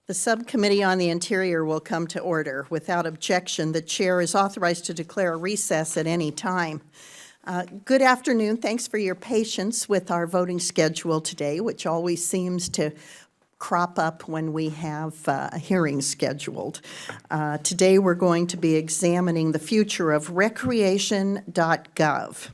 The Subcommittee on the Interior will come to order. Without objection, the chair is authorized to declare a recess at any time. Good afternoon. Thanks for your patience with our voting schedule today, which always seems to crop up when we have a hearing scheduled. Today we're going to be examining the future of Recreation.gov.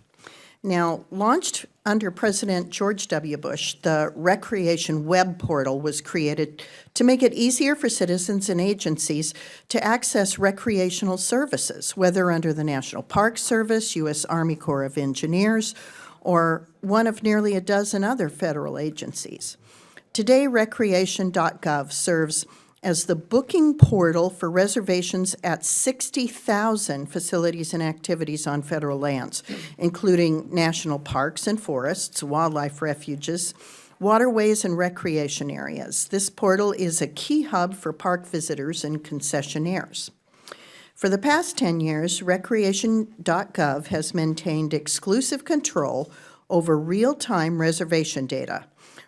Now, launched under President George W. Bush, the Recreation web portal was created to make it easier for citizens and agencies to access recreational services, whether under the National Park Service, U.S. Army Corps of Engineers, or one of nearly a dozen other federal agencies. Today, Recreation.gov serves as the booking portal for reservations at 60,000 facilities and activities on federal lands, including national parks and forests, wildlife refuges, waterways, and recreation areas. This portal is a key hub for park visitors and concessionaires. For the past 10 years, Recreation.gov has maintained exclusive control over real-time reservation data.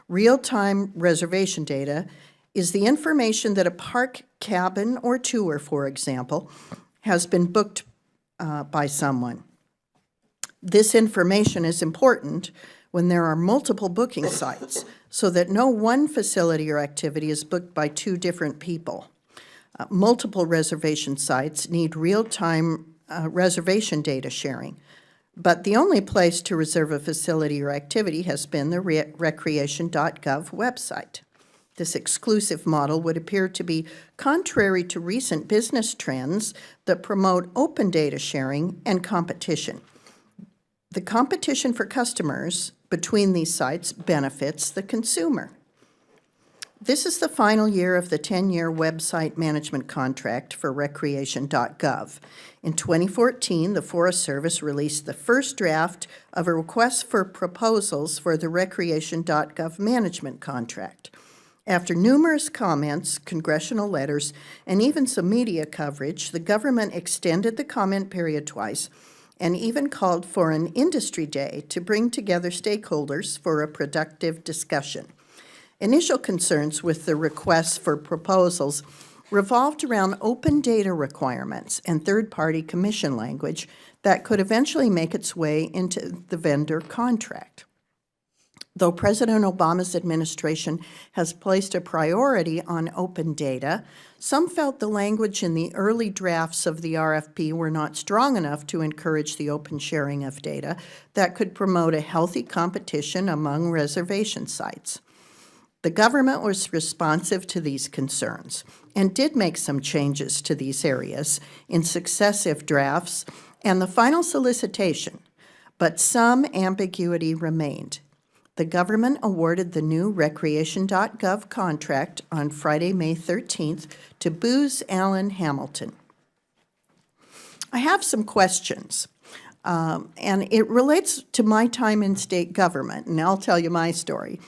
Real-time reservation data is the information that a park cabin or tour, for example, has been booked by someone. This information is important when there are multiple booking sites so that no one facility or activity is booked by two different people. Multiple reservation sites need real-time reservation data sharing, but the only place to reserve a facility or activity has been the Recreation.gov website. This exclusive model would appear to be contrary to recent business trends that promote open data sharing and competition. The competition for customers between these sites benefits the consumer. This is the final year of the 10-year website management contract for Recreation.gov. In 2014, the Forest Service released the first draft of a request for proposals for the Recreation.gov management contract. After numerous comments, congressional letters, and even some media coverage, the government extended the comment period twice and even called for an industry day to bring together stakeholders for a productive discussion. Initial concerns with the requests for proposals revolved around open data requirements and third-party commission language that could eventually make its way into the vendor contract. Though President Obama's administration has placed a priority on open data, some felt the language in the early drafts of the RFP were not strong enough to encourage the open sharing of data that could promote a healthy competition among reservation sites. The government was responsive to these concerns and did make some changes to these areas in successive drafts and the final solicitation, but some ambiguity remained. The government awarded the new Recreation.gov contract on Friday, May 13th to Booz Allen Hamilton. I have some questions, and it relates to my time in state government, and I'll tell you my story.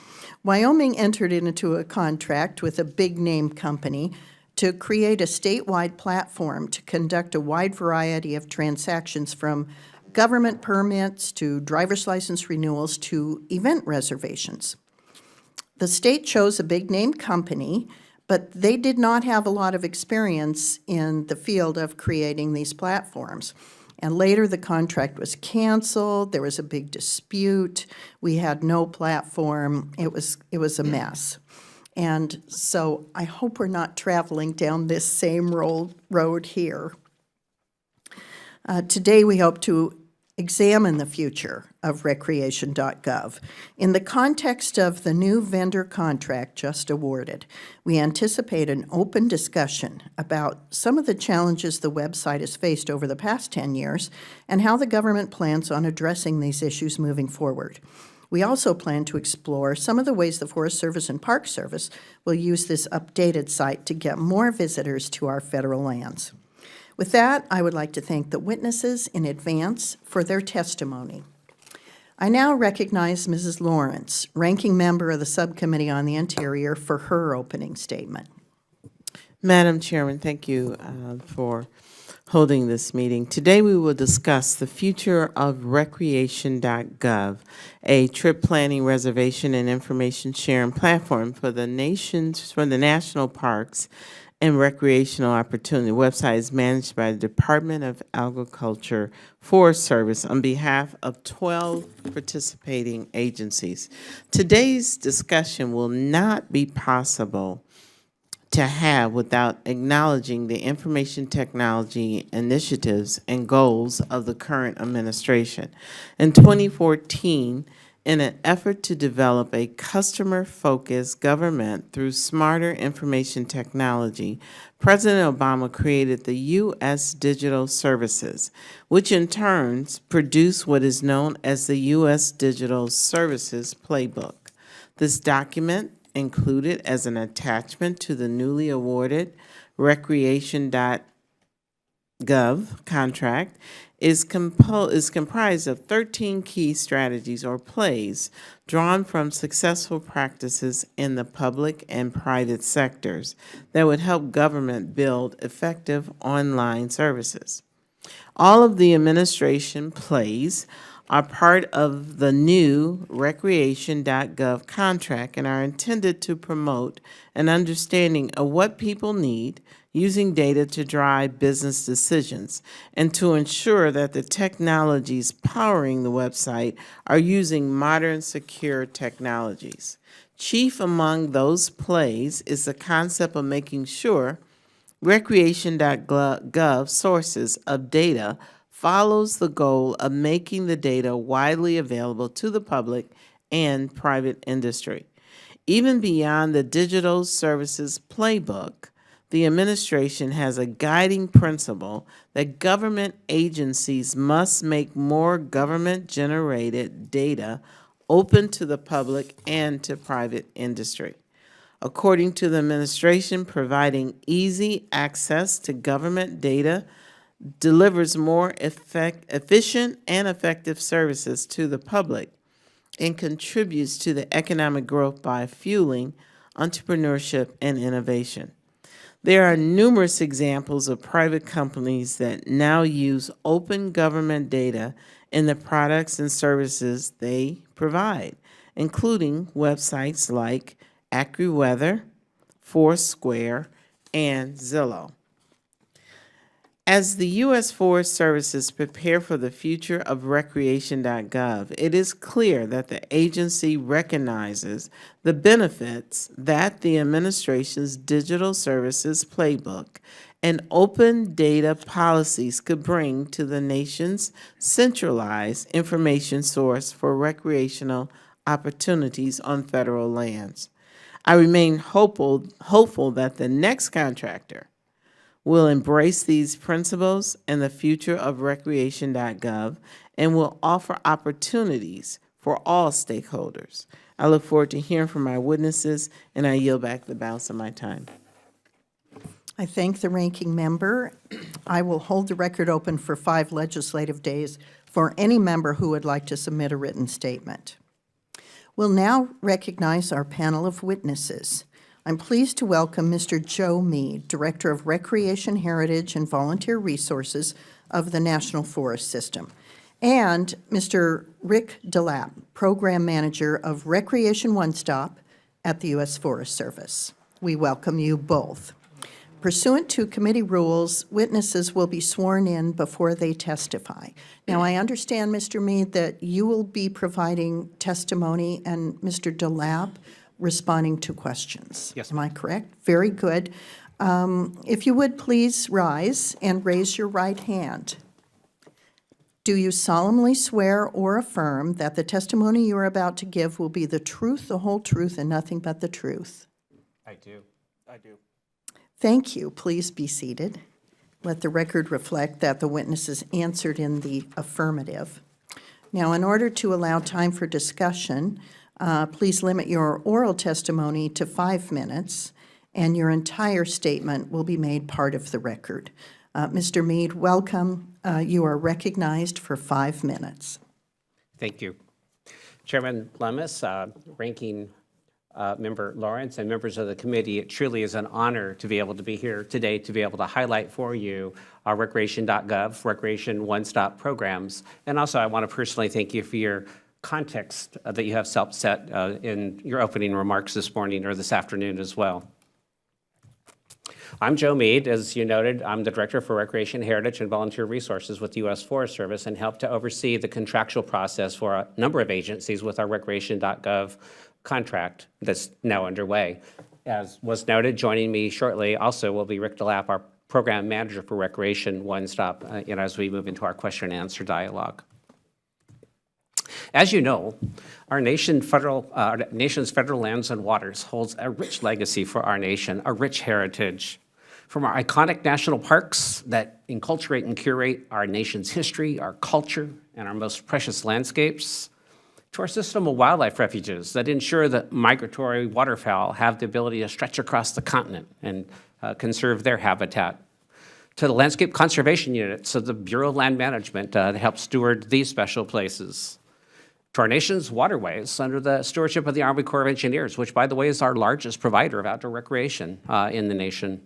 Wyoming entered into a contract with a big-name company to create a statewide platform to conduct a wide variety of transactions from government permits to driver's license renewals to event reservations. The state chose a big-name company, but they did not have a lot of experience in the field of creating these platforms. And later the contract was canceled, there was a big dispute, we had no platform, it was a mess. And so I hope we're not traveling down this same road here. Today we hope to examine the future of Recreation.gov. In the context of the new vendor contract just awarded, we anticipate an open discussion about some of the challenges the website has faced over the past 10 years and how the government plans on addressing these issues moving forward. We also plan to explore some of the ways the Forest Service and Park Service will use this updated site to get more visitors to our federal lands. With that, I would like to thank the witnesses in advance for their testimony. I now recognize Mrs. Lawrence, Ranking Member of the Subcommittee on the Interior, for her opening statement. Madam Chairman, thank you for holding this meeting. Today we will discuss the future of Recreation.gov, a trip planning, reservation, and information sharing platform for the national parks and recreational opportunity. The website is managed by the Department of Agriculture Forest Service on behalf of 12 participating agencies. Today's discussion will not be possible to have without acknowledging the information technology initiatives and goals of the current administration. In 2014, in an effort to develop a customer-focused government through smarter information technology, President Obama created the U.S. Digital Services, which in turn produced what is known as the U.S. Digital Services Playbook. This document, included as an attachment to the newly awarded Recreation.gov contract, is comprised of 13 key strategies or plays drawn from successful practices in the public and private sectors that would help government build effective online services. All of the administration plays are part of the new Recreation.gov contract and are intended to promote an understanding of what people need, using data to drive business decisions, and to ensure that the technologies powering the website are using modern, secure technologies. Chief among those plays is the concept of making sure Recreation.gov sources of data follows the goal of making the data widely available to the public and private industry. Even beyond the digital services playbook, the administration has a guiding principle that government agencies must make more government-generated data open to the public and to private industry. According to the administration, providing easy access to government data delivers more efficient and effective services to the public and contributes to the economic growth by fueling entrepreneurship and innovation. There are numerous examples of private companies that now use open government data in the products and services they provide, including websites like AccuWeather, Foursquare, and Zillow. As the U.S. Forest Services prepare for the future of Recreation.gov, it is clear that the agency recognizes the benefits that the administration's digital services playbook and open data policies could bring to the nation's centralized information source for recreational opportunities on federal lands. I remain hopeful that the next contractor will embrace these principles and the future of Recreation.gov and will offer opportunities for all stakeholders. I look forward to hearing from my witnesses, and I yield back the balance of my time. I thank the ranking member. I will hold the record open for 5 legislative days for any member who would like to submit a written statement. We'll now recognize our panel of witnesses. I'm pleased to welcome Mr. Joe Mead, Director of Recreation, Heritage, and Volunteer Resources of the National Forest System, and Mr. Rick DeLapp, Program Manager of Recreation One Stop at the U.S. Forest Service. We welcome you both. Pursuant to committee rules, witnesses will be sworn in before they testify. Now, I understand, Mr. Mead, that you will be providing testimony and Mr. DeLapp responding to questions. Yes. Am I correct? Very good. If you would please rise and raise your right hand. Do you solemnly swear or affirm that the testimony you are about to give will be the truth, the whole truth, and nothing but the truth? I do. I do. Thank you. Please be seated. Let the record reflect that the witnesses answered in the affirmative. Now, in order to allow time for discussion, please limit your oral testimony to 5 minutes, and your entire statement will be made part of the record. Mr. Mead, welcome. You are recognized for 5 minutes. Thank you. Chairman Lemus, Ranking Member Lawrence and members of the committee. It truly is an honor to be able to be here today to be able to highlight for you our Recreation.gov, Recreation One-Stop programs. And also, I want to personally thank you for your context that you have set in your opening remarks this morning or this afternoon as well. I'm Joe Mead. As you noted, I'm the Director for Recreation, Heritage, and Volunteer Resources with the U.S. Forest Service and help to oversee the contractual process for a number of agencies with our Recreation.gov contract that's now underway. As was noted, joining me shortly also will be Rick DeLapp, our Program Manager for Recreation One Stop, as we move into our question and answer dialogue. As you know, our nation's federal lands and waters holds a rich legacy for our nation, a rich heritage. From our iconic national parks that enculturate and curate our nation's history, our culture, and our most precious landscapes, to our system of wildlife refuges that ensure that migratory waterfowl have the ability to stretch across the continent and conserve their habitat, to the landscape conservation units of the Bureau of Land Management to help steward these special places, to our nation's waterways under the stewardship of the Army Corps of Engineers, which, by the way, is our largest provider of outdoor recreation in the nation,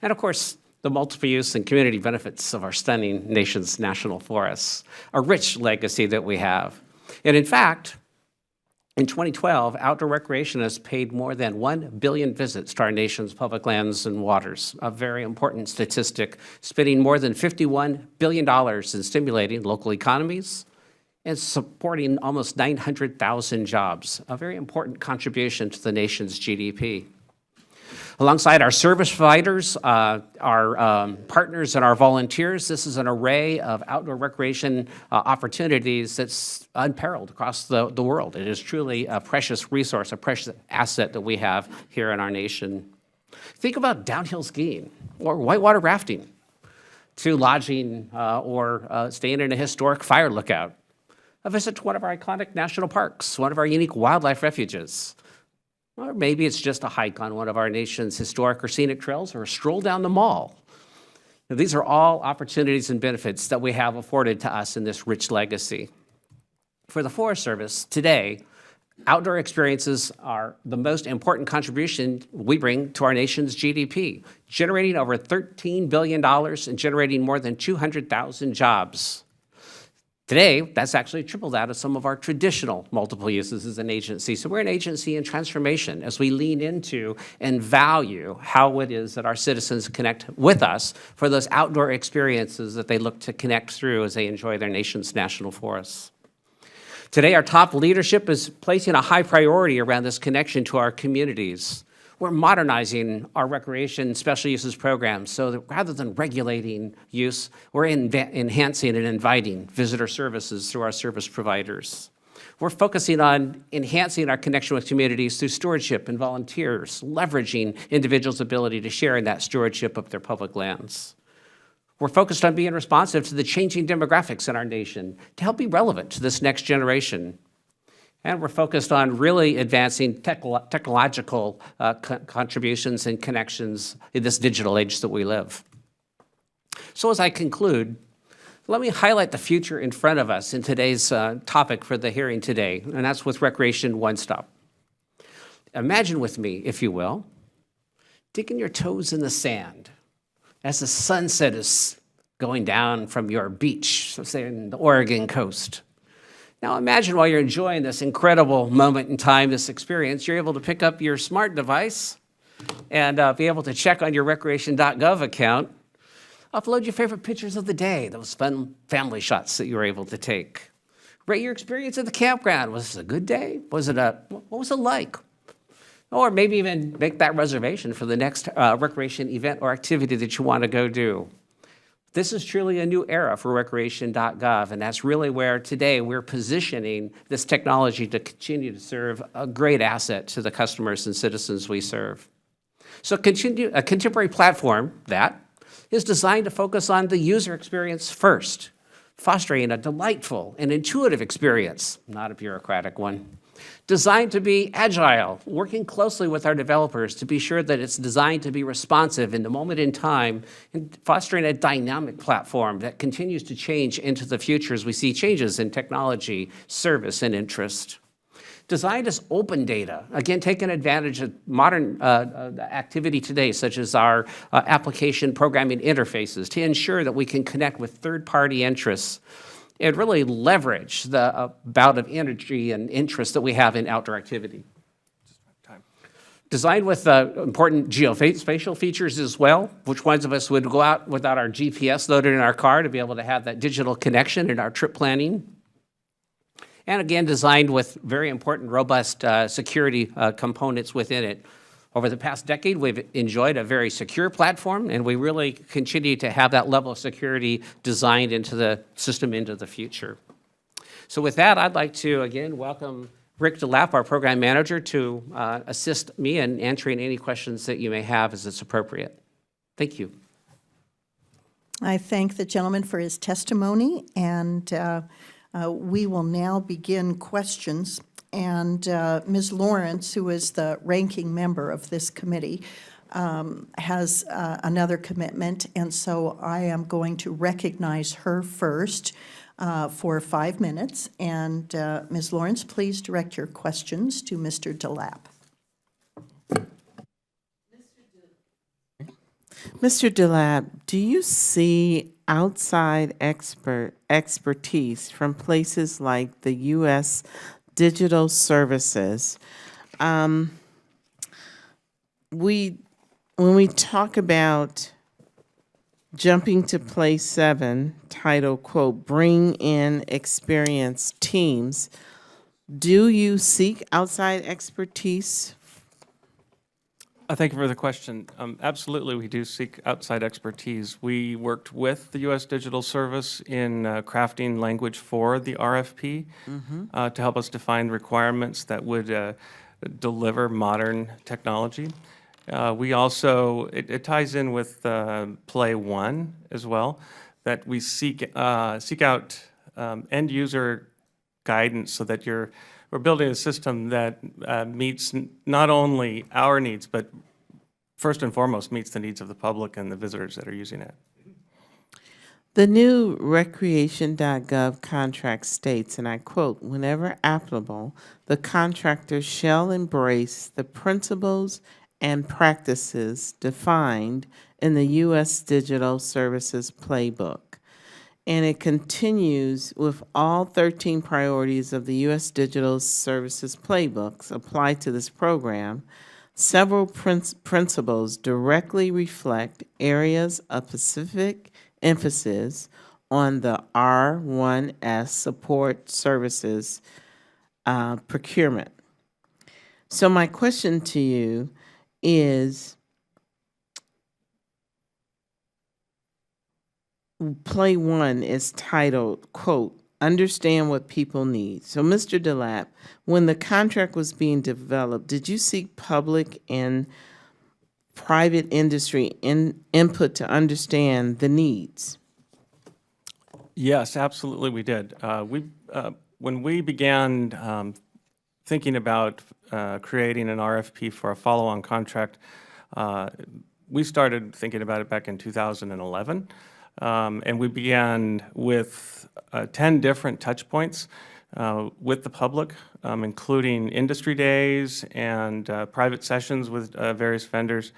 and, of course, the multiple use and community benefits of our stunning nation's national forests, a rich legacy that we have. And in fact, in 2012, outdoor recreationists paid more than 1 billion visits to our nation's public lands and waters, a very important statistic, spending more than $51 billion in stimulating local economies and supporting almost 900,000 jobs, a very important contribution to the nation's GDP. Alongside our service providers, our partners, and our volunteers, this is an array of outdoor recreation opportunities that's unparalleled across the world. It is truly a precious resource, a precious asset that we have here in our nation. Think about downhill skiing or whitewater rafting, to lodging or staying in a historic fire lookout, a visit to one of our iconic national parks, one of our unique wildlife refuges. Or maybe it's just a hike on one of our nation's historic or scenic trails or a stroll down the mall. Now, these are all opportunities and benefits that we have afforded to us in this rich legacy. For the Forest Service, today, outdoor experiences are the most important contribution we bring to our nation's GDP, generating over $13 billion and generating more than 200,000 jobs. Today, that's actually triple that of some of our traditional multiple uses as an agency. So we're an agency in transformation as we lean into and value how it is that our citizens connect with us for those outdoor experiences that they look to connect through as they enjoy their nation's national forests. Today, our top leadership is placing a high priority around this connection to our communities. We're modernizing our recreation special uses programs so that rather than regulating use, we're enhancing and inviting visitor services through our service providers. We're focusing on enhancing our connection with communities through stewardship and volunteers, leveraging individuals' ability to share in that stewardship of their public lands. We're focused on being responsive to the changing demographics in our nation to help be relevant to this next generation. And we're focused on really advancing technological contributions and connections in this digital age that we live. So as I conclude, let me highlight the future in front of us in today's topic for the hearing today, and that's with Recreation One Stop. Imagine with me, if you will, digging your toes in the sand as the sunset is going down from your beach, so say in the Oregon coast. Now imagine while you're enjoying this incredible moment in time, this experience, you're able to pick up your smart device and be able to check on your Recreation.gov account, upload your favorite pictures of the day, those fun family shots that you were able to take. Rate your experience at the campground. Was it a good day? What was it like? Or maybe even make that reservation for the next recreation event or activity that you want to go do. This is truly a new era for Recreation.gov, and that's really where today we're positioning this technology to continue to serve a great asset to the customers and citizens we serve. So a contemporary platform that is designed to focus on the user experience first, fostering a delightful and intuitive experience, not a bureaucratic one. Designed to be agile, working closely with our developers to be sure that it's designed to be responsive in the moment in time, and fostering a dynamic platform that continues to change into the future as we see changes in technology, service, and interest. Designed as open data, again, taking advantage of modern activity today, such as our application programming interfaces, to ensure that we can connect with third-party interests and really leverage the bout of energy and interest that we have in outdoor activity. Designed with important geospatial features as well. Which ones of us would go out without our GPS loaded in our car to be able to have that digital connection in our trip planning? And again, designed with very important, robust security components within it. Over the past decade, we've enjoyed a very secure platform, and we really continue to have that level of security designed into the system into the future. So with that, I'd like to, again, welcome Rick DeLapp, our program manager, to assist me in answering any questions that you may have as it's appropriate. Thank you. I thank the gentleman for his testimony, and we will now begin questions. And Ms. Lawrence, who is the ranking member of this committee, has another commitment, and so I am going to recognize her first for 5 minutes. And Ms. Lawrence, please direct your questions to Mr. DeLapp. Mr. DeLapp, do you see outside expertise from places like the U.S. Digital Services? When we talk about jumping to place 7, titled, quote, bring in experienced teams, do you seek outside expertise? Thank you for the question. Absolutely, we do seek outside expertise. We worked with the U.S. Digital Service in crafting language for the RFP to help us define requirements that would deliver modern technology. We also, it ties in with Play 1 as well, that we seek out end user guidance so that we're building a system that meets not only our needs, but first and foremost meets the needs of the public and the visitors that are using it. The new Recreation.gov contract states, and I quote, whenever applicable, the contractor shall embrace the principles and practices defined in the U.S. Digital Services Playbook. And it continues with all 13 priorities of the U.S. Digital Services Playbooks applied to this program. Several principles directly reflect areas of specific emphasis on the R1S support services procurement. So my question to you is, Play 1 is titled, quote, understand what people need. So, Mr. DeLapp, when the contract was being developed, did you seek public and private industry input to understand the needs? Yes, absolutely we did. When we began thinking about creating an RFP for a follow-on contract, we started thinking about it back in 2011. And we began with 10 different touch points with the public, including industry days and private sessions with various vendors,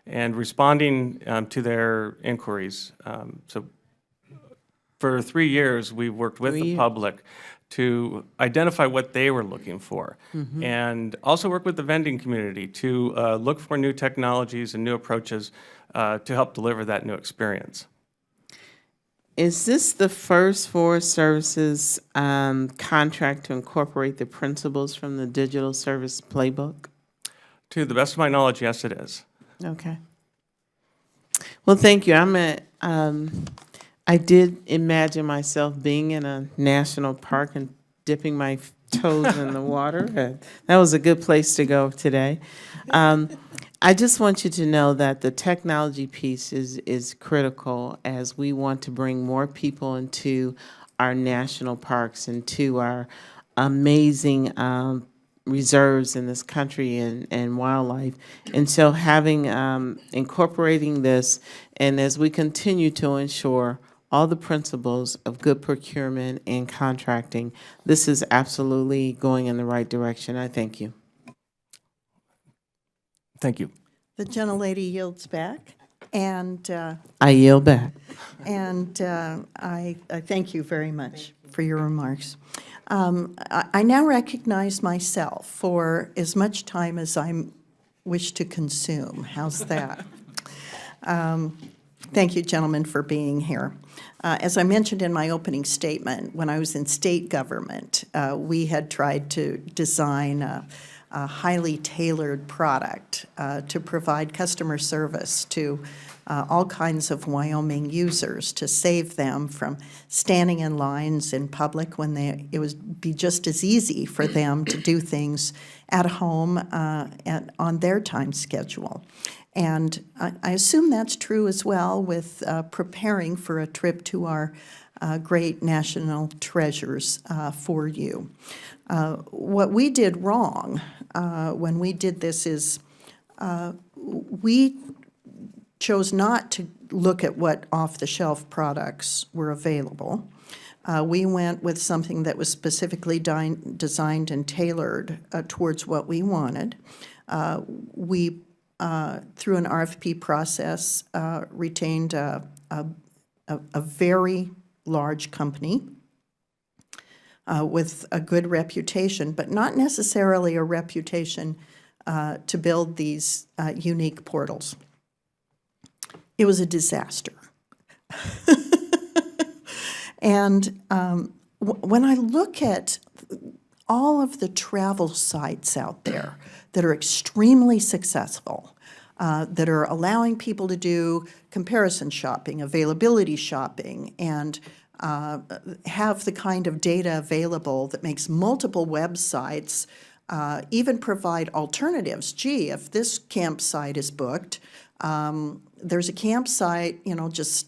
and responding to their inquiries. So for 3 years, we worked with the public to identify what they were looking for, and also work with the vending community to look for new technologies and new approaches to help deliver that new experience. Is this the first Forest Services contract to incorporate the principles from the Digital Service Playbook? To the best of my knowledge, yes, it is. Okay. Well, thank you. I did imagine myself being in a national park and dipping my toes in the water. That was a good place to go today. I just want you to know that the technology piece is critical as we want to bring more people into our national parks and to our amazing reserves in this country and wildlife. And so having, incorporating this, and as we continue to ensure all the principles of good procurement and contracting. This is absolutely going in the right direction. I thank you. Thank you. The gentlelady yields back, and I yield back. I thank you very much for your remarks. I now recognize myself for as much time as I wish to consume. How's that? Thank you, gentlemen, for being here. As I mentioned in my opening statement, when I was in state government, we had tried to design a highly tailored product to provide customer service to all kinds of Wyoming users, to save them from standing in lines in public when it would be just as easy for them to do things at home and on their time schedule. And I assume that's true as well with preparing for a trip to our great national treasures for you. What we did wrong when we did this is we chose not to look at what off-the-shelf products were available. We went with something that was specifically designed and tailored towards what we wanted. We, through an RFP process, retained a very large company with a good reputation, but not necessarily a reputation to build these unique portals. It was a disaster. And when I look at all of the travel sites out there that are extremely successful, that are allowing people to do comparison shopping, availability shopping, and have the kind of data available that makes multiple websites even provide alternatives. Gee, if this campsite is booked, there's a campsite, just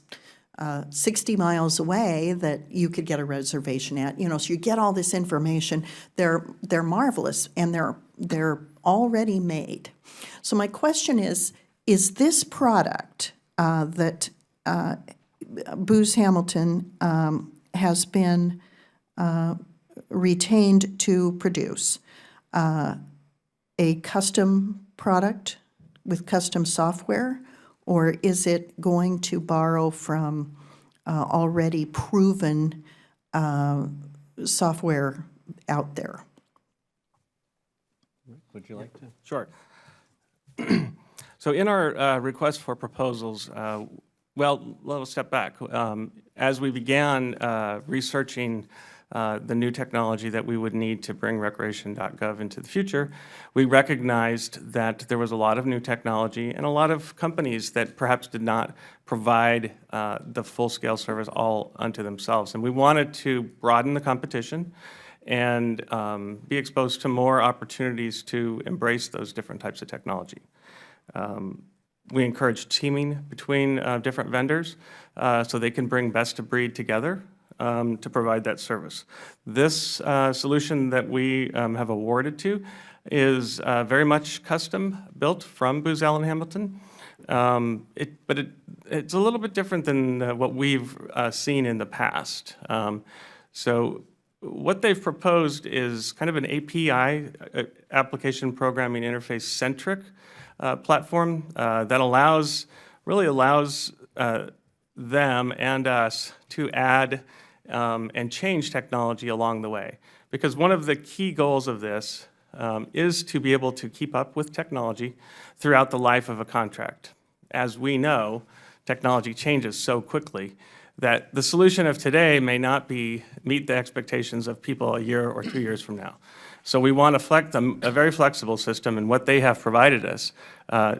60 miles away that you could get a reservation at. So you get all this information. They're marvelous, and they're already made. So my question is this product that Booz Hamilton has been retained to produce a custom product with custom software, or is it going to borrow from already proven software out there? Would you like to? Sure. So in our request for proposals, well, let's step back. As we began researching the new technology that we would need to bring Recreation.gov into the future, we recognized that there was a lot of new technology and a lot of companies that perhaps did not provide the full-scale service all unto themselves. And we wanted to broaden the competition and be exposed to more opportunities to embrace those different types of technology. We encourage teaming between different vendors so they can bring best of breed together to provide that service. This solution that we have awarded to is very much custom built from Booz Allen Hamilton. But it's a little bit different than what we've seen in the past. So what they've proposed is kind of an API, application programming interface centric platform that really allows them and us to add and change technology along the way. Because one of the key goals of this is to be able to keep up with technology throughout the life of a contract. As we know, technology changes so quickly that the solution of today may not meet the expectations of people a year or 2 years from now. So we want a very flexible system, and what they have provided us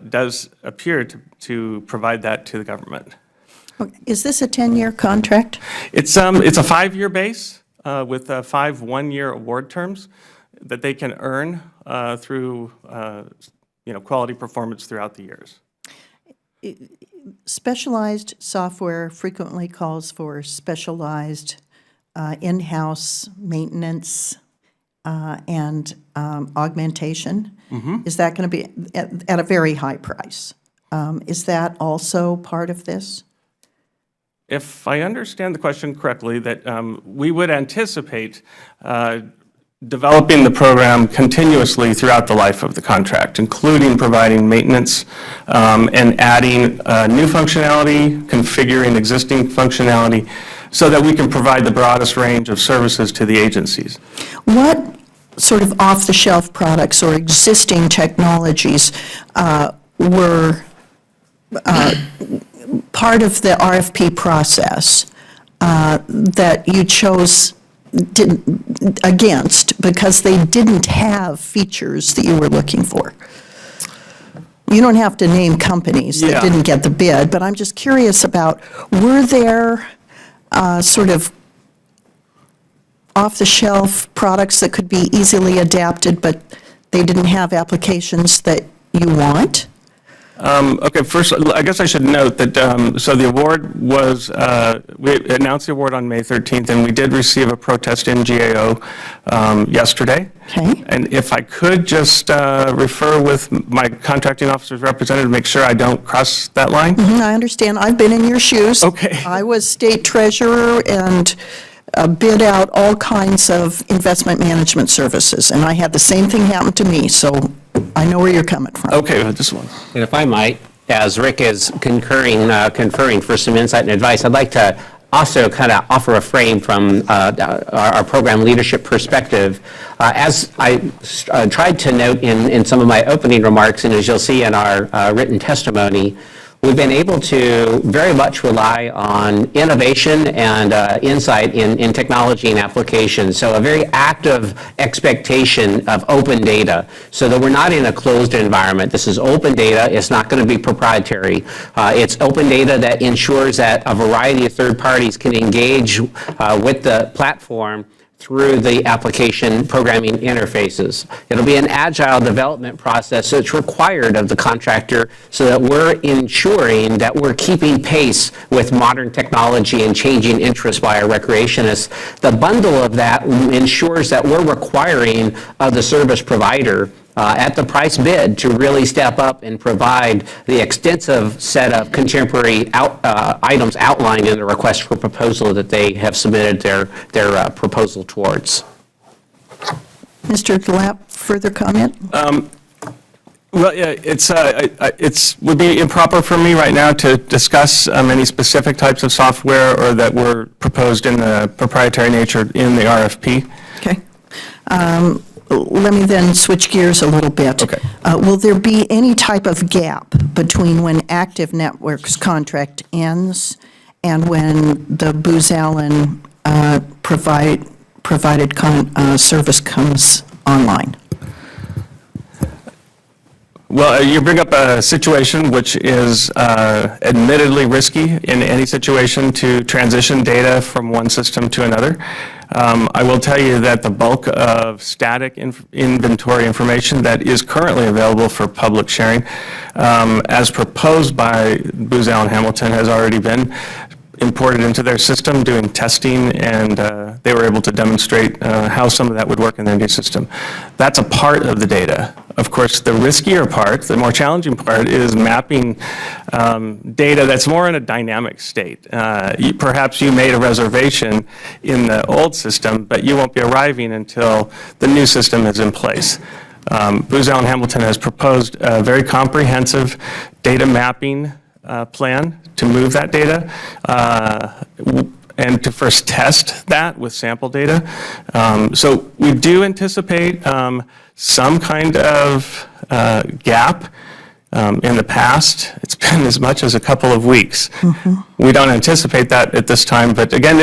does appear to provide that to the government. Is this a 10-year contract? It's a 5-year base with 5 one-year award terms that they can earn through quality performance throughout the years. Specialized software frequently calls for specialized in-house maintenance and augmentation. Mm-hmm. Is that going to be at a very high price? Is that also part of this? If I understand the question correctly, that we would anticipate developing the program continuously throughout the life of the contract, including providing maintenance and adding new functionality, configuring existing functionality, so that we can provide the broadest range of services to the agencies. What sort of off-the-shelf products or existing technologies were part of the RFP process that you chose against because they didn't have features that you were looking for? You don't have to name companies that Yeah. didn't get the bid, but I'm just curious about, were there sort of off-the-shelf products that could be easily adapted, but they didn't have applications that you want? Okay, first, I guess I should note that, so the award was, we announced the award on May 13th, and we did receive a protest in GAO yesterday. Okay. And if I could just refer with my contracting officer's representative, make sure I don't cross that line. I understand. I've been in your shoes. Okay. I was state treasurer and bid out all kinds of investment management services, and I had the same thing happen to me, so I know where you're coming from. Okay, this one. And if I might, as Rick is conferring for some insight and advice, I'd like to also kind of offer a frame from our program leadership perspective. As I tried to note in some of my opening remarks, and as you'll see in our written testimony, we've been able to very much rely on innovation and insight in technology and applications. So a very active expectation of open data so that we're not in a closed environment. This is open data. It's not going to be proprietary. It's open data that ensures that a variety of third parties can engage with the platform through the application programming interfaces. It'll be an agile development process, so it's required of the contractor so that we're ensuring that we're keeping pace with modern technology and changing interests by our recreationists. The bundle of that ensures that we're requiring of the service provider at the price bid to really step up and provide the extensive set of contemporary items outlined in the request for proposal that they have submitted their proposal towards. Mr. Delap, further comment? Well, yeah, it's would be improper for me right now to discuss any specific types of software or that were proposed in the proprietary nature in the RFP. Okay. Let me then switch gears a little bit. Okay. Will there be any type of gap between when Active Networks contract ends and when the Booz Allen provided service comes online? Well, you bring up a situation which is admittedly risky in any situation to transition data from one system to another. I will tell you that the bulk of static inventory information that is currently available for public sharing, as proposed by Booz Allen Hamilton, has already been imported into their system, doing testing, and they were able to demonstrate how some of that would work in their new system. That's a part of the data. Of course, the riskier part, the more challenging part, is mapping data that's more in a dynamic state. Perhaps you made a reservation in the old system, but you won't be arriving until the new system is in place. Booz Allen Hamilton has proposed a very comprehensive data mapping plan to move that data and to first test that with sample data. So we do anticipate some kind of gap. In the past, it's been as much as a couple of weeks. We don't anticipate that at this time, but again,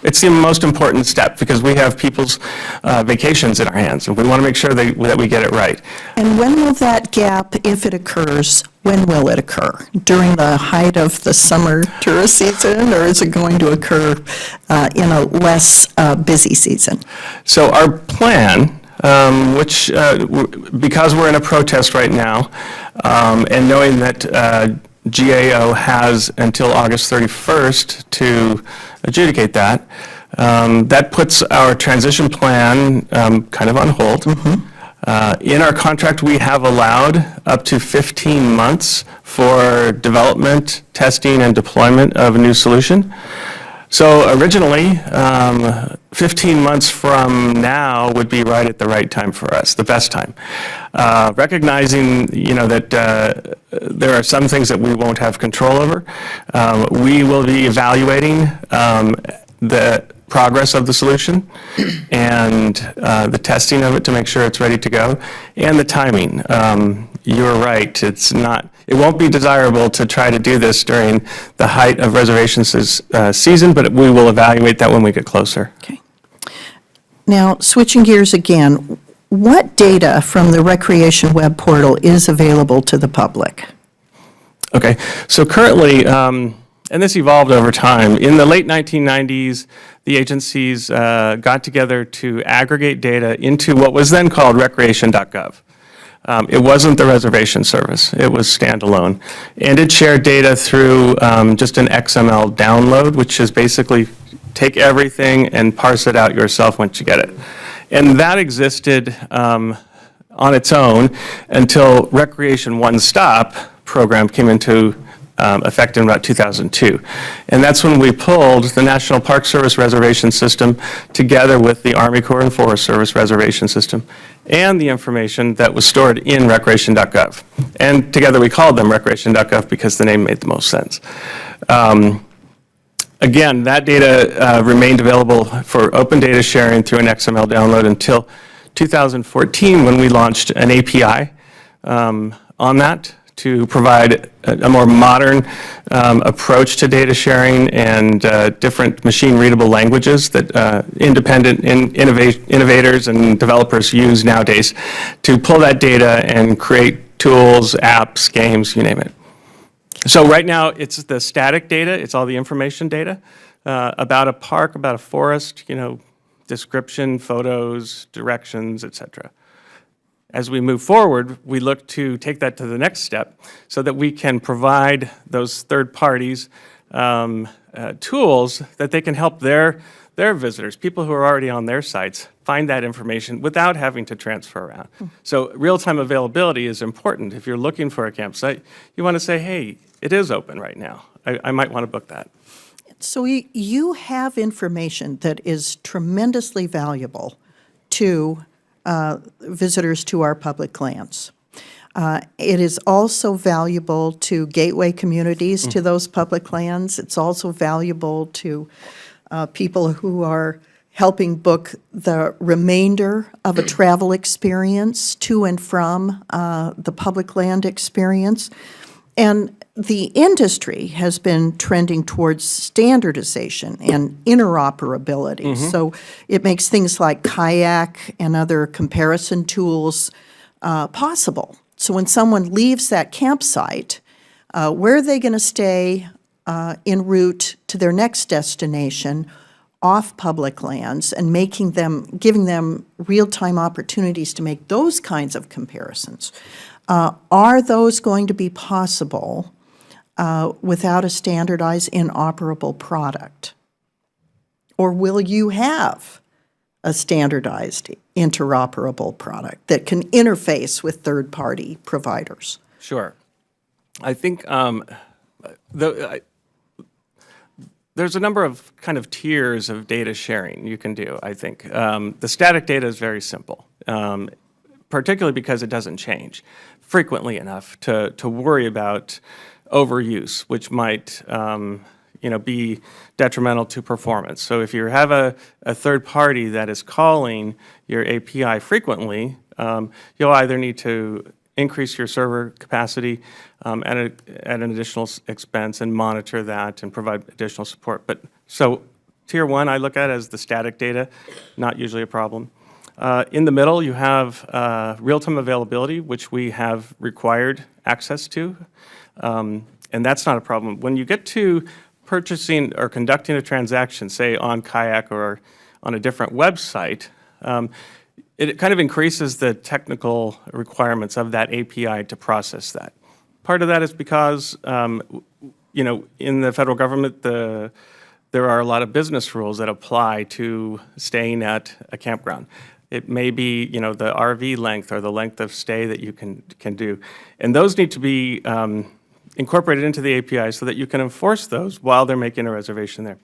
it's the most important step because we have people's vacations in our hands, and we want to make sure that we get it right. And when will that gap, if it occurs, when will it occur? During the height of the summer tourist season, or is it going to occur in a less busy season? So our plan, which, because we're in a protest right now, and knowing that GAO has until August 31st to adjudicate that, that puts our transition plan kind of on hold. In our contract, we have allowed up to 15 months for development, testing, and deployment of a new solution. So originally, 15 months from now would be right at the right time for us, the best time. Recognizing, that there are some things that we won't have control over, we will be evaluating the progress of the solution and the testing of it to make sure it's ready to go, and the timing. You're right, it won't be desirable to try to do this during the height of reservations season, but we will evaluate that when we get closer. Okay. Now, switching gears again, what data from the Recreation web portal is available to the public? Okay, so currently, and this evolved over time, in the late 1990s, the agencies got together to aggregate data into what was then called Recreation.gov. It wasn't the reservation service, it was standalone. And it shared data through just an XML download, which is basically take everything and parse it out yourself once you get it. And that existed on its own until Recreation One Stop program came into effect in about 2002. And that's when we pulled the National Park Service reservation system together with the Army Corps and Forest Service reservation system and the information that was stored in Recreation.gov. And together we called them Recreation.gov because the name made the most sense. Again, that data remained available for open data sharing through an XML download until 2014 when we launched an API on that to provide a more modern approach to data sharing and different machine-readable languages that independent innovators and developers use nowadays to pull that data and create tools, apps, games, you name it. So right now, it's the static data, it's all the information data about a park, about a forest, description, photos, directions, etc. As we move forward, we look to take that to the next step so that we can provide those third parties tools that they can help their visitors, people who are already on their sites, find that information without having to transfer around. So real-time availability is important. If you're looking for a campsite, you want to say, hey, it is open right now. I might want to book that. So you have information that is tremendously valuable to visitors to our public lands. It is also valuable to gateway communities to those public lands. It's also valuable to people who are helping book the remainder of a travel experience to and from the public land experience. And the industry has been trending towards standardization and interoperability. So it makes things like kayak and other comparison tools possible. So when someone leaves that campsite, where are they going to stay en route to their next destination off public lands, and giving them real-time opportunities to make those kinds of comparisons? Are those going to be possible without a standardized, inoperable product? Or will you have a standardized, interoperable product that can interface with third-party providers? Sure. I think there's a number of kind of tiers of data sharing you can do, I think. The static data is very simple, particularly because it doesn't change frequently enough to worry about overuse, which might be detrimental to performance. So if you have a third party that is calling your API frequently, you'll either need to increase your server capacity at an additional expense and monitor that and provide additional support. But so tier one I look at as the static data, not usually a problem. In the middle, you have real-time availability, which we have required access to, and that's not a problem. When you get to purchasing or conducting a transaction, say on Kayak or on a different website, it kind of increases the technical requirements of that API to process that. Part of that is because, in the federal government, there are a lot of business rules that apply to staying at a campground. It may be, the RV length or the length of stay that you can do. And those need to be incorporated into the API so that you can enforce those while they're making a reservation there.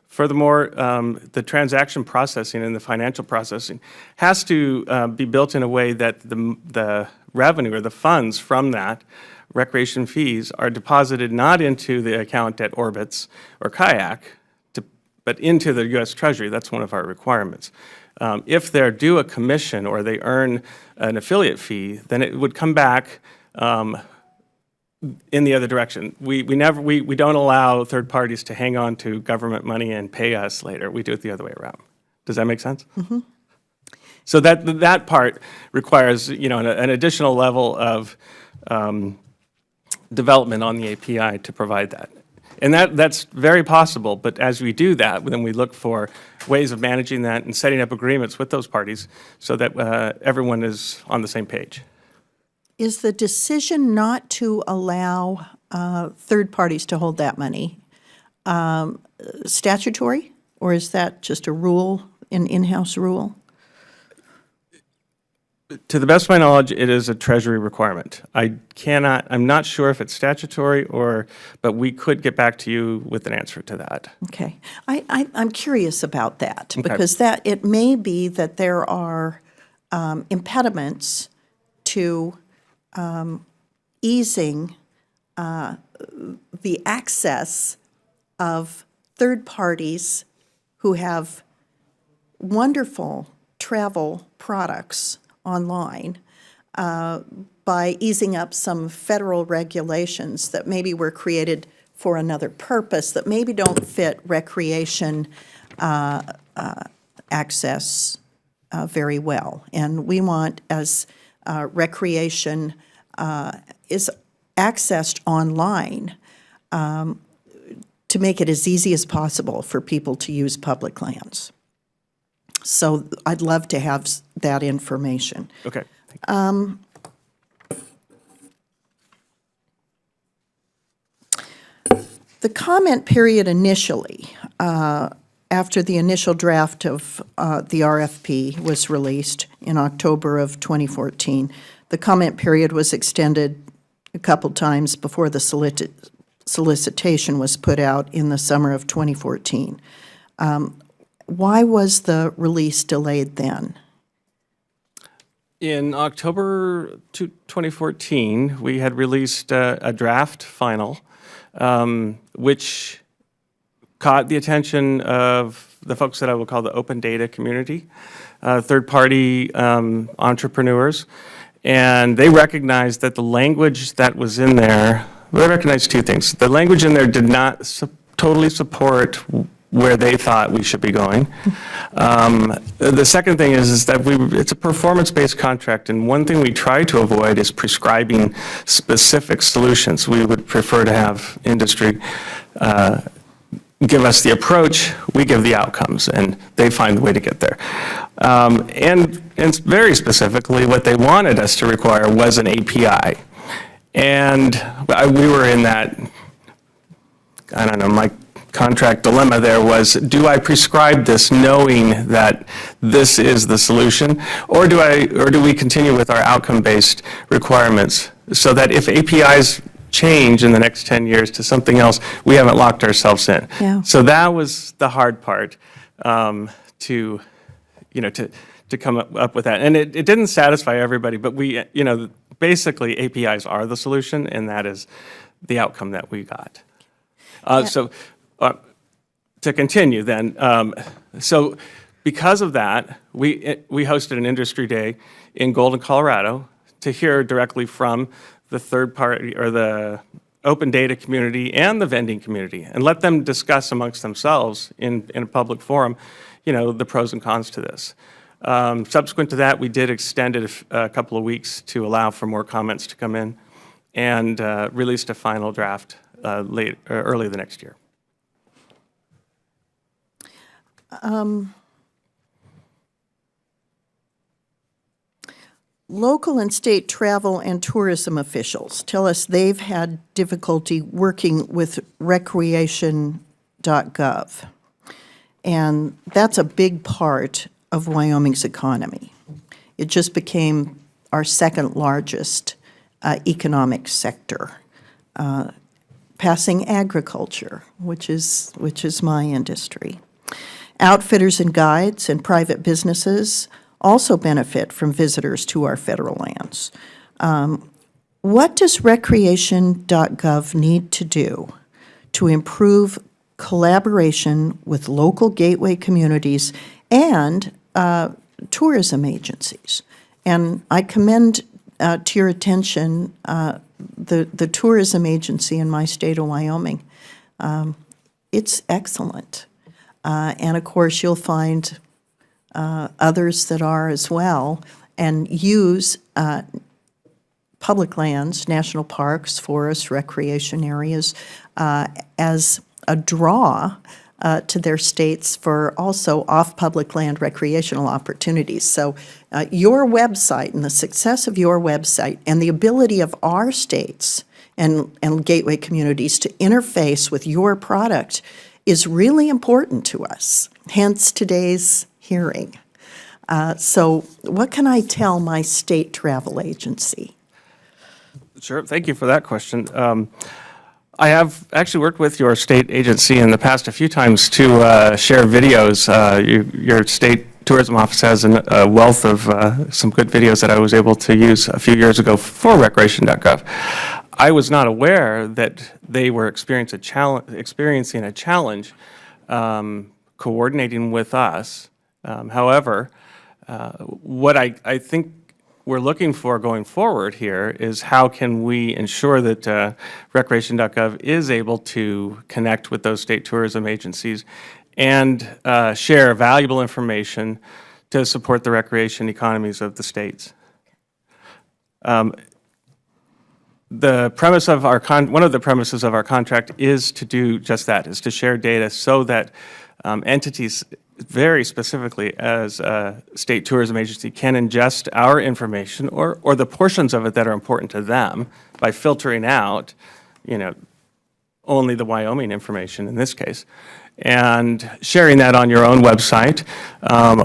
Furthermore, the transaction processing and the financial processing has to be built in a way that the revenue or the funds from that recreation fees are deposited not into the account at Orbitz or Kayak, but into the U.S. Treasury. That's one of our requirements. If they're due a commission or they earn an affiliate fee, then it would come back in the other direction. We don't allow third parties to hang on to government money and pay us later. We do it the other way around. Does that make sense? Mm-hmm. So that part requires an additional level of development on the API to provide that. And that's very possible, but as we do that, then we look for ways of managing that and setting up agreements with those parties so that everyone is on the same page. Is the decision not to allow third parties to hold that money statutory, or is that just a rule, an in-house rule? To the best of my knowledge, it is a Treasury requirement. I'm not sure if it's statutory but we could get back to you with an answer to that. Okay. I'm curious about that, because it may be that there are impediments to easing the access of third parties who have wonderful travel products online by easing up some federal regulations that maybe were created for another purpose, that maybe don't fit recreation access very well. And we want, as recreation is accessed online, to make it as easy as possible for people to use public lands. So I'd love to have that information. Okay. The comment period initially, after the initial draft of the RFP was released in October of 2014, the comment period was extended a couple times before the solicitation was put out in the summer of 2014. Why was the release delayed then? In October 2014, we had released a draft final, which caught the attention of the folks that I will call the open data community, third-party entrepreneurs, and they recognized that the language that was in there, they recognized two things. The language in there did not totally support where they thought we should be going. The second thing is that it's a performance-based contract, and one thing we try to avoid is prescribing specific solutions. We would prefer to have industry give us the approach, we give the outcomes, and they find the way to get there. And very specifically, what they wanted us to require was an API. And we were in that, I don't know, my contract dilemma there was, do I prescribe this knowing that this is the solution, or do we continue with our outcome-based requirements so that if APIs change in the next 10 years to something else, we haven't locked ourselves in. Yeah. So that was the hard part to come up with that. And it didn't satisfy everybody, but we, basically APIs are the solution, and that is the outcome that we got. To continue then, so because of that, we hosted an industry day in Golden, Colorado to hear directly from the third party or the open data community and the vending community and let them discuss amongst themselves in a public forum, the pros and cons to this. Subsequent to that, we did extend it a couple of weeks to allow for more comments to come in and released a final draft early the next year. Local and state travel and tourism officials tell us they've had difficulty working with Recreation.gov. And that's a big part of Wyoming's economy. It just became our second largest economic sector, passing agriculture, which is my industry. Outfitters and guides and private businesses also benefit from visitors to our federal lands. What does Recreation.gov need to do to improve collaboration with local gateway communities and tourism agencies? And I commend to your attention the tourism agency in my state of Wyoming. It's excellent. And of course, you'll find others that are as well, and use public lands, national parks, forests, recreation areas as a draw to their states for also off-public land recreational opportunities. So your website and the success of your website and the ability of our states and gateway communities to interface with your product is really important to us, hence today's hearing. So what can I tell my state travel agency? Sure, thank you for that question. I have actually worked with your state agency in the past a few times to share videos. Your state tourism office has a wealth of some good videos that I was able to use a few years ago for Recreation.gov. I was not aware that they were experiencing a challenge coordinating with us. However, what I think we're looking for going forward here is how can we ensure that Recreation.gov is able to connect with those state tourism agencies and share valuable information to support the recreation economies of the states. The premise of our one of the premises of our contract is to do just that, is to share data so that entities, very specifically as a state tourism agency, can ingest our information or the portions of it that are important to them by filtering out, only the Wyoming information in this case, and sharing that on your own website,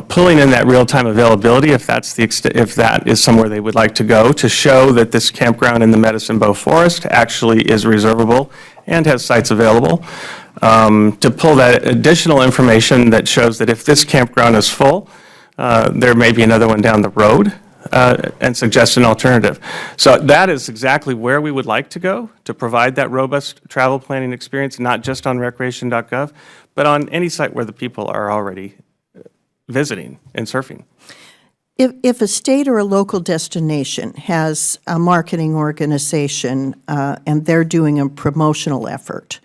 pulling in that real-time availability if that is somewhere they would like to go, to show that this campground in the Medicine Bow Forest actually is reservable and has sites available. To pull that additional information that shows that if this campground is full, there may be another one down the road, and suggest an alternative. So that is exactly where we would like to go, to provide that robust travel planning experience, not just on Recreation.gov, but on any site where the people are already visiting and surfing. If a state or a local destination has a marketing organization and they're doing a promotional effort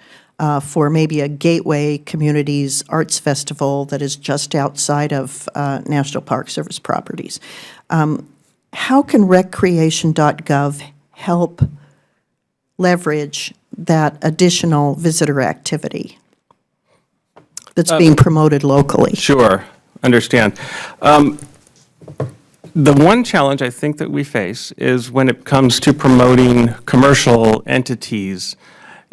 for maybe a gateway communities arts festival that is just outside of National Park Service properties, how can Recreation.gov help leverage that additional visitor activity that's being promoted locally? Sure, understand. The one challenge I think that we face is when it comes to promoting commercial entities,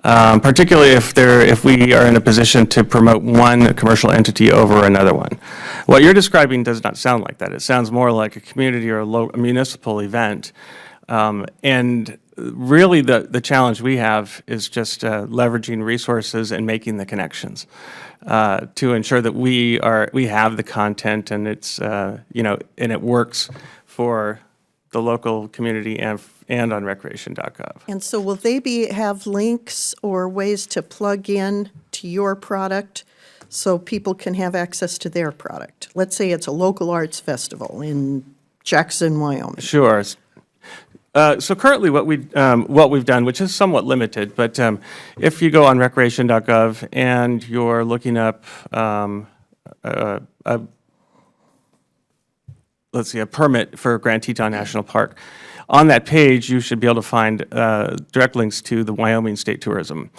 particularly if we are in a position to promote one commercial entity over another one. What you're describing does not sound like that. It sounds more like a community or a municipal event. And really the challenge we have is just leveraging resources and making the connections to ensure that we have the content and it's and it works for the local community and on Recreation.gov. And so will they have links or ways to plug in to your product so people can have access to their product? Let's say it's a local arts festival in Jackson, Wyoming. Sure. So currently what we've done, which is somewhat limited, but if you go on Recreation.gov and you're looking up a permit for Grand Teton National Park, on that page you should be able to find direct links to the Wyoming State Tourism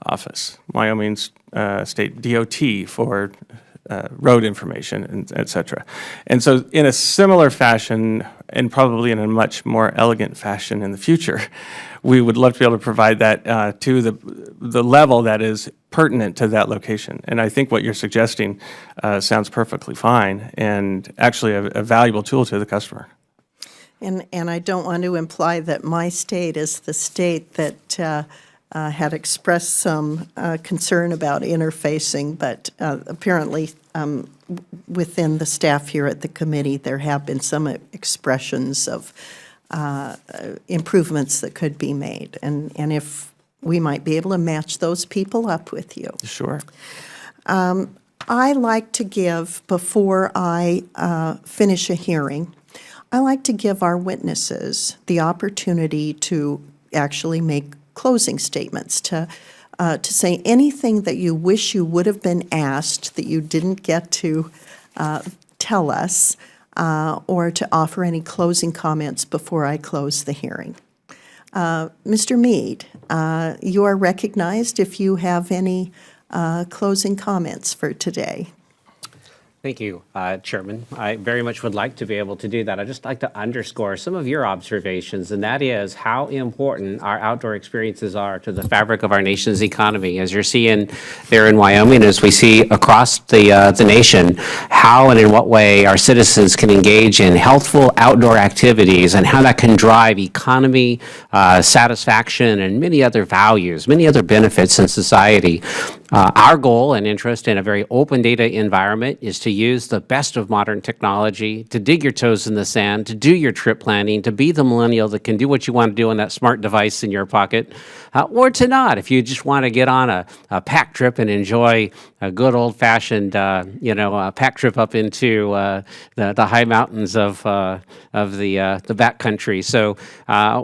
Office, Wyoming State DOT for road information, and et cetera. And so in a similar fashion, and probably in a much more elegant fashion in the future, we would love to be able to provide that to the level that is pertinent to that location. And I think what you're suggesting sounds perfectly fine and actually a valuable tool to the customer. And I don't want to imply that my state is the state that had expressed some concern about interfacing, but apparently within the staff here at the committee, there have been some expressions of improvements that could be made. And if we might be able to match those people up with you. Sure. I like to give, before I finish a hearing, I like to give our witnesses the opportunity to actually make closing statements, to say anything that you wish you would have been asked that you didn't get to tell us, or to offer any closing comments before I close the hearing. Mr. Mead, you are recognized if you have any closing comments for today. Thank you, Chairman. I very much would like to be able to do that. I'd just like to underscore some of your observations, and that is how important our outdoor experiences are to the fabric of our nation's economy. As you're seeing there in Wyoming, as we see across the nation, how and in what way our citizens can engage in healthful outdoor activities and how that can drive economy, satisfaction, and many other values, many other benefits in society. Our goal and interest in a very open data environment is to use the best of modern technology, to dig your toes in the sand, to do your trip planning, to be the millennial that can do what you want to do on that smart device in your pocket, or to not. If you just want to get on a pack trip and enjoy a good old-fashioned, pack trip up into the high mountains of the backcountry. So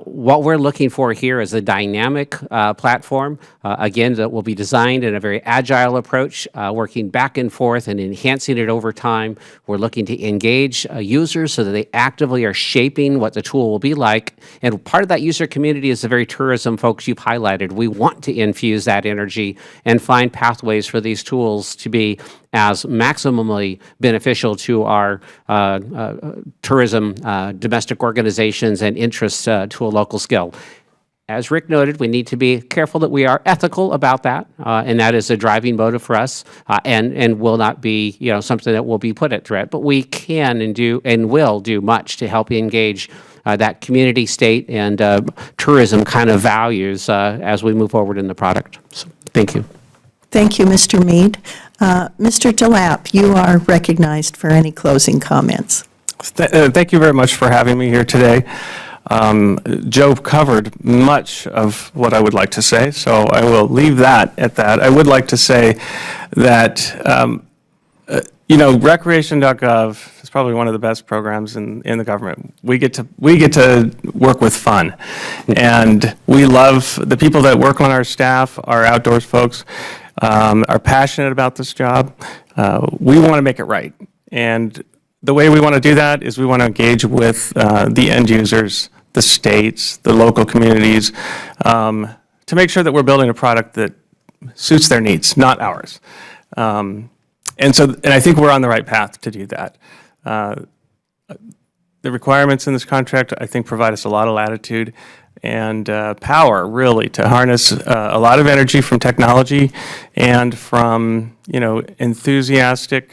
what we're looking for here is a dynamic platform, again, that will be designed in a very agile approach, working back and forth and enhancing it over time. We're looking to engage users so that they actively are shaping what the tool will be like. And part of that user community is the very tourism folks you've highlighted. We want to infuse that energy and find pathways for these tools to be as maximally beneficial to our tourism, domestic organizations, and interests to a local scale. As Rick noted, we need to be careful that we are ethical about that, and that is a driving motive for us, and will not be, something that will be put at threat. But we can and do and will do much to help engage that community, state, and tourism kind of values as we move forward in the product. So, thank you. Thank you, Mr. Mead. Mr. DeLapp, you are recognized for any closing comments. Thank you very much for having me here today. Joe covered much of what I would like to say, so I will leave that at that. I would like to say that, Recreation.gov is probably one of the best programs in the government. We get to work with fun, and we love the people that work on our staff, our outdoors folks, are passionate about this job. We want to make it right, and the way we want to do that is we want to engage with the end users, the states, the local communities, to make sure that we're building a product that suits their needs, not ours. And I think we're on the right path to do that. The requirements in this contract, I think, provide us a lot of latitude and power, really, to harness a lot of energy from technology and from, enthusiastic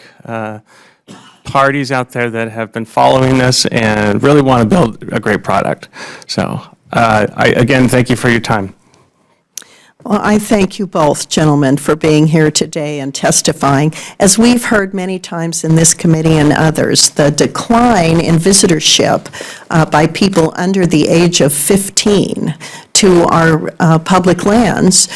parties out there that have been following this and really want to build a great product. So, again, thank you for your time. Well, I thank you both, gentlemen, for being here today and testifying. As we've heard many times in this committee and others, the decline in visitorship by people under the age of 15 to our public lands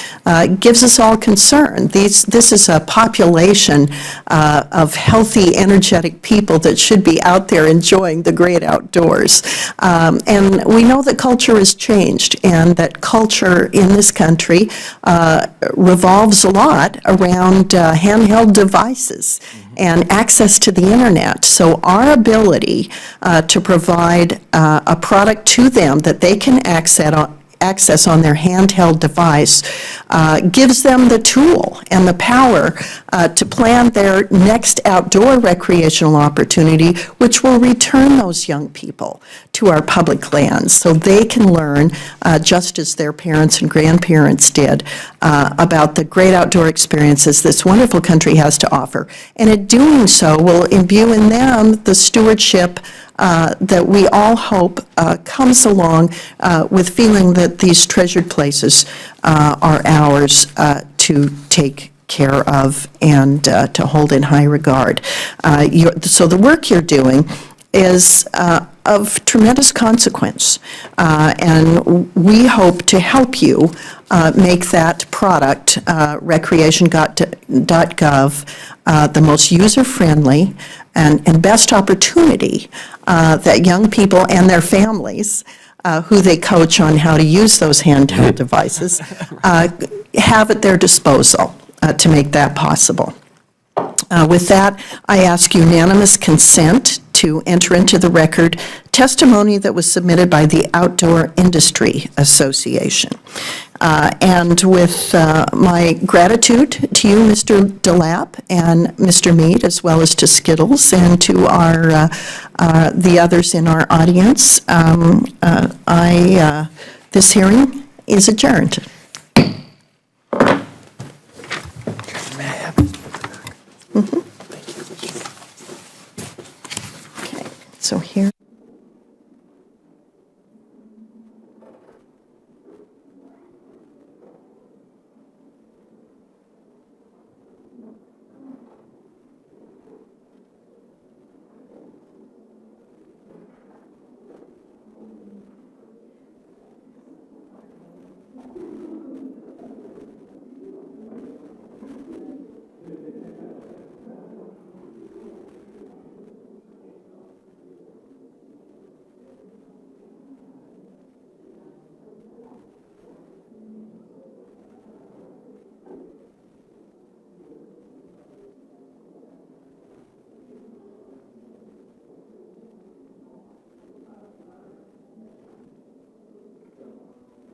gives us all concern. This is a population of healthy, energetic people that should be out there enjoying the great outdoors. And we know that culture has changed, and that culture in this country revolves a lot around handheld devices and access to the internet. So our ability to provide a product to them that they can access on their handheld device gives them the tool and the power to plan their next outdoor recreational opportunity, which will return those young people to our public lands so they can learn, just as their parents and grandparents did, about the great outdoor experiences this wonderful country has to offer. And in doing so, will imbue in them the stewardship that we all hope comes along with feeling that these treasured places are ours to take care of and to hold in high regard. So the work you're doing is of tremendous consequence, and we hope to help you make that product, Recreation.gov, the most user-friendly and best opportunity that young people and their families, who they coach on how to use those handheld devices, have at their disposal to make that possible. With that, I ask unanimous consent to enter into the record testimony that was submitted by the Outdoor Industry Association. And with my gratitude to you, Mr. DeLapp, and Mr. Mead, as well as to Skittles and to the others in our audience, this hearing is adjourned. Okay, so here.